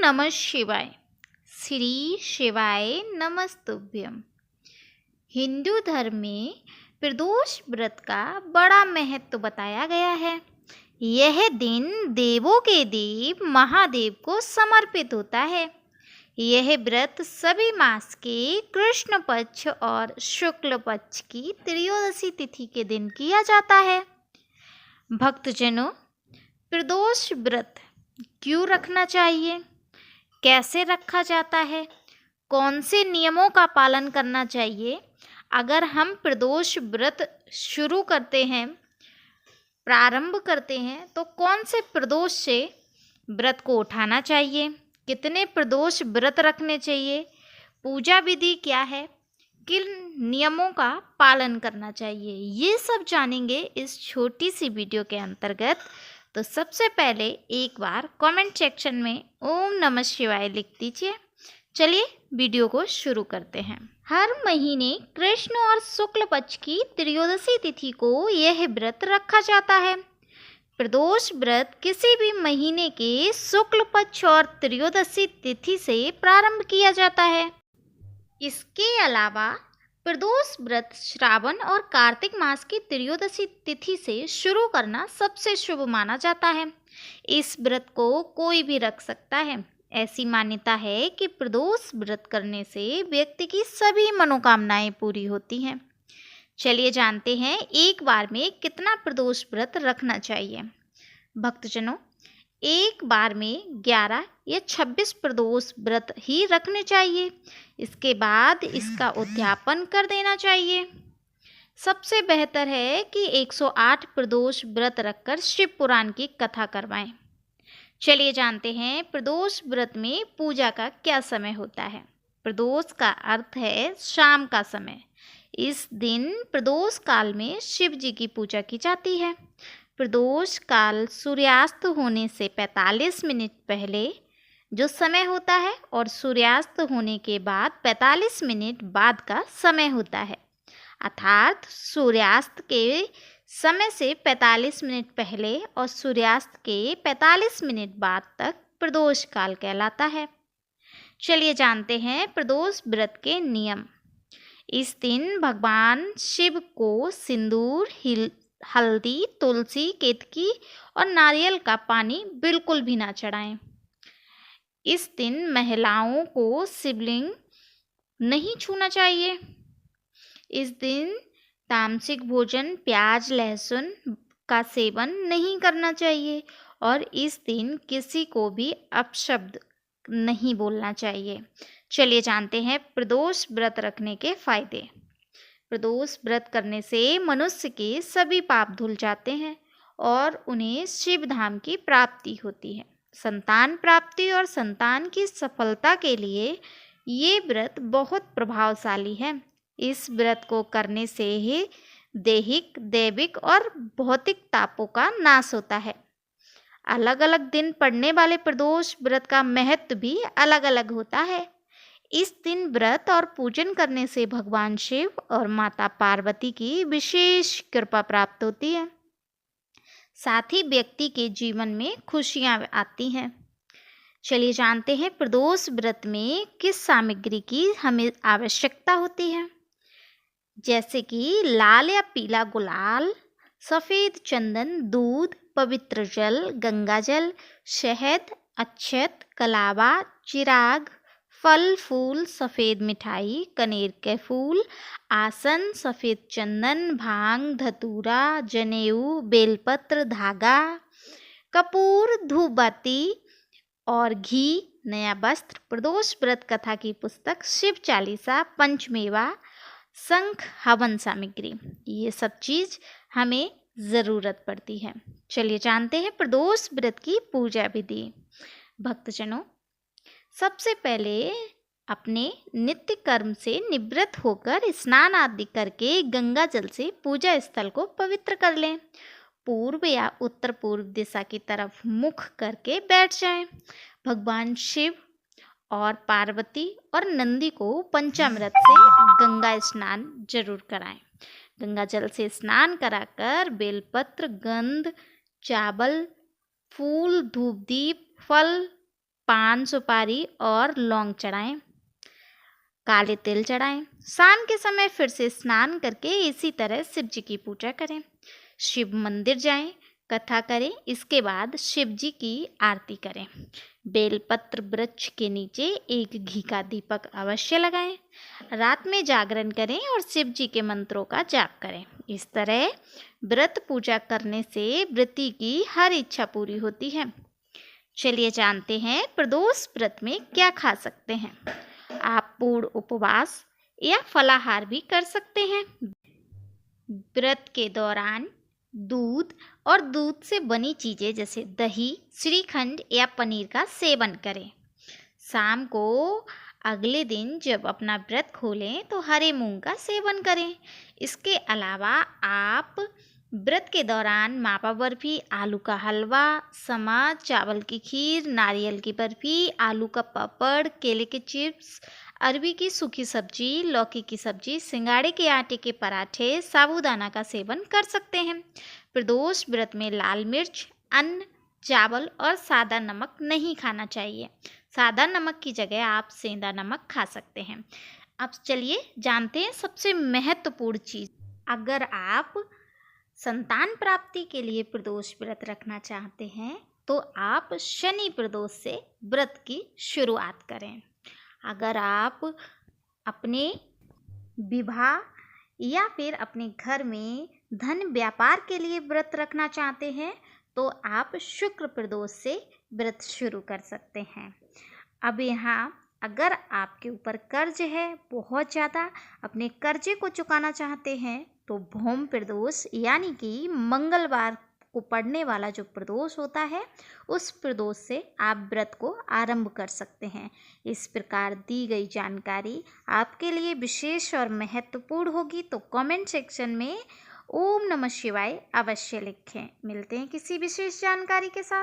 नमः शिवाय। श्री शिवाय नमस्तुभ्यम। हिंदू धर्म में प्रदोष व्रत का बड़ा महत्व बताया गया है। यह दिन देवों के देव महादेव को समर्पित होता है। यह व्रत सभी मास के कृष्ण पक्ष और शुक्ल पक्ष की त्रयोदशी तिथि के दिन किया जाता है। भक्तजनों, प्रदोष व्रत क्यों रखना चाहिए, कैसे रखा जाता है, कौन से नियमों का पालन करना चाहिए, अगर हम प्रदोष व्रत शुरू करते हैं, प्रारंभ करते हैं, तो कौन से प्रदोष से व्रत को उठाना चाहिए, कितने प्रदोष व्रत रखने चाहिए, पूजा विधि क्या है, किन नियमों का पालन करना चाहिए, ये सब जानेंगे इस छोटी सी वीडियो के अंतर्गत। तो सबसे पहले एक बार कमेंट सेक्शन में ओम नमः शिवाय लिख दीजिए। चलिए वीडियो को शुरू करते हैं। हर महीने कृष्ण और शुक्ल पक्ष की त्रयोदशी तिथि को यह व्रत रखा जाता है। प्रदोष व्रत किसी भी महीने के शुक्ल पक्ष और त्रयोदशी तिथि से प्रारंभ किया जाता है। इसके अलावा प्रदोष व्रत श्रावण और कार्तिक मास की त्रयोदशी तिथि से शुरू करना सबसे शुभ माना जाता है। इस व्रत को कोई भी रख सकता है। ऐसी मान्यता है कि प्रदोष व्रत करने से व्यक्ति की सभी मनोकामनाएं पूरी होती हैं। चलिए जानते हैं एक बार में कितना प्रदोष व्रत रखना चाहिए। भक्तजनों, एक बार में 11 या 26 प्रदोष व्रत ही रखने चाहिए। इसके बाद इसका उद्यापन कर देना चाहिए। सबसे बेहतर है कि 108 प्रदोष व्रत रखकर शिव पुराण की कथा करवाएं। चलिए जानते हैं प्रदोष व्रत में पूजा का क्या समय होता है। प्रदोष का अर्थ है शाम का समय। इस दिन प्रदोष काल में शिव जी की पूजा की जाती है। प्रदोष काल सूर्यास्त होने से 45 मिनट पहले जो समय होता है और सूर्यास्त होने के बाद 45 मिनट बाद का समय होता है। अर्थात सूर्यास्त के समय से 45 मिनट पहले और सूर्यास्त के 45 मिनट बाद तक प्रदोष काल कहलाता है। चलिए जानते हैं प्रदोष व्रत के नियम। इस दिन भगवान शिव को सिंदूर, हल्दी, तुलसी, केतकी और नारियल का पानी बिल्कुल भी ना चढ़ाएं। इस दिन महिलाओं को शिवलिंग नहीं छूना चाहिए। इस दिन तामसिक भोजन, प्याज, लहसुन का सेवन नहीं करना चाहिए और इस दिन किसी को भी अपशब्द नहीं बोलना चाहिए। चलिए जानते हैं प्रदोष व्रत रखने के फायदे। प्रदोष व्रत करने से मनुष्य के सभी पाप धुल जाते हैं और उन्हें शिव धाम की प्राप्ति होती है। संतान प्राप्ति और संतान की सफलता के लिए ये व्रत बहुत प्रभावशाली है। इस व्रत को करने से ही दैहिक, दैविक और भौतिक तापों का नाश होता है। अलग अलग दिन पड़ने वाले प्रदोष व्रत का महत्व भी अलग अलग होता है। इस दिन व्रत और पूजन करने से भगवान शिव और माता पार्वती की विशेष कृपा प्राप्त होती है। साथ ही व्यक्ति के जीवन में खुशियां आती हैं। चलिए जानते हैं प्रदोष व्रत में किस सामग्री की हमें आवश्यकता होती है। जैसे कि लाल या पीला गुलाल, सफ़ेद चंदन, दूध, पवित्र जल, गंगा जल, शहद, अक्षत, कलावा, चिराग, फल फूल, सफ़ेद मिठाई, कनेर के फूल, आसन, सफ़ेद चंदन, भांग, धतूरा, जनेऊ, बेलपत्र, धागा, कपूर, धूप बत्ती और घी, नया वस्त्र, प्रदोष व्रत कथा की पुस्तक, शिव चालीसा, पंचमेवा, शंख, हवन सामग्री, ये सब चीज़ हमें ज़रूरत पड़ती है। चलिए जानते हैं प्रदोष व्रत की पूजा विधि। भक्तजनों, सबसे पहले अपने नित्य कर्म से निवृत्त होकर स्नान आदि करके गंगा जल से पूजा स्थल को पवित्र कर लें। पूर्व या उत्तर पूर्व दिशा की तरफ मुख करके बैठ जाएं। भगवान शिव और पार्वती और नंदी को पंचामृत से गंगा स्नान जरूर कराएं। गंगा जल से स्नान कराकर बेलपत्र, गंध, चावल, फूल, धूप दीप, फल पान सुपारी और लौंग चढ़ाएं, काले तिल चढ़ाएं। शाम के समय फिर से स्नान करके इसी तरह शिव जी की पूजा करें। शिव मंदिर जाएं, कथा करें, इसके बाद शिव जी की आरती करें। बेलपत्र वृक्ष के नीचे एक घी का दीपक अवश्य लगाएं। रात में जागरण करें और शिव जी के मंत्रों का जाप करें। इस तरह व्रत पूजा करने से व्रती की हर इच्छा पूरी होती है। चलिए जानते हैं प्रदोष व्रत में क्या खा सकते हैं। आप पूर्ण उपवास या फलाहार भी कर सकते हैं। व्रत के दौरान दूध और दूध से बनी चीज़ें जैसे दही, श्रीखंड या पनीर का सेवन करें। शाम को अगले दिन जब अपना व्रत खोलें तो हरे मूंग का सेवन करें। इसके अलावा आप व्रत के दौरान मावा बर्फी, आलू का हलवा, समा, चावल की खीर, नारियल की बर्फी, आलू का पापड़, केले के चिप्स, अरबी की सूखी सब्जी, लौकी की सब्जी, सिंगाड़े के आटे के पराठे, साबूदाना का सेवन कर सकते हैं। प्रदोष व्रत में लाल मिर्च, अन्न, चावल और सादा नमक नहीं खाना चाहिए। सादा नमक की जगह आप सेंधा नमक खा सकते हैं। अब चलिए जानते हैं सबसे महत्वपूर्ण चीज़। अगर आप संतान प्राप्ति के लिए प्रदोष व्रत रखना चाहते हैं तो आप शनि प्रदोष से व्रत की शुरुआत करें। अगर आप अपने विवाह या फिर अपने घर में धन व्यापार के लिए व्रत रखना चाहते हैं तो आप शुक्र प्रदोष से व्रत शुरू कर सकते हैं। अब यहाँ अगर आपके ऊपर कर्ज है बहुत ज़्यादा, अपने कर्जे को चुकाना चाहते हैं तो भौम प्रदोष यानी कि मंगलवार को पड़ने वाला जो प्रदोष होता है उस प्रदोष से आप व्रत को आरंभ कर सकते हैं। इस प्रकार दी गई जानकारी आपके लिए विशेष और महत्वपूर्ण होगी तो कमेंट सेक्शन में ओम नमः शिवाय अवश्य लिखें। मिलते हैं किसी विशेष जानकारी के साथ।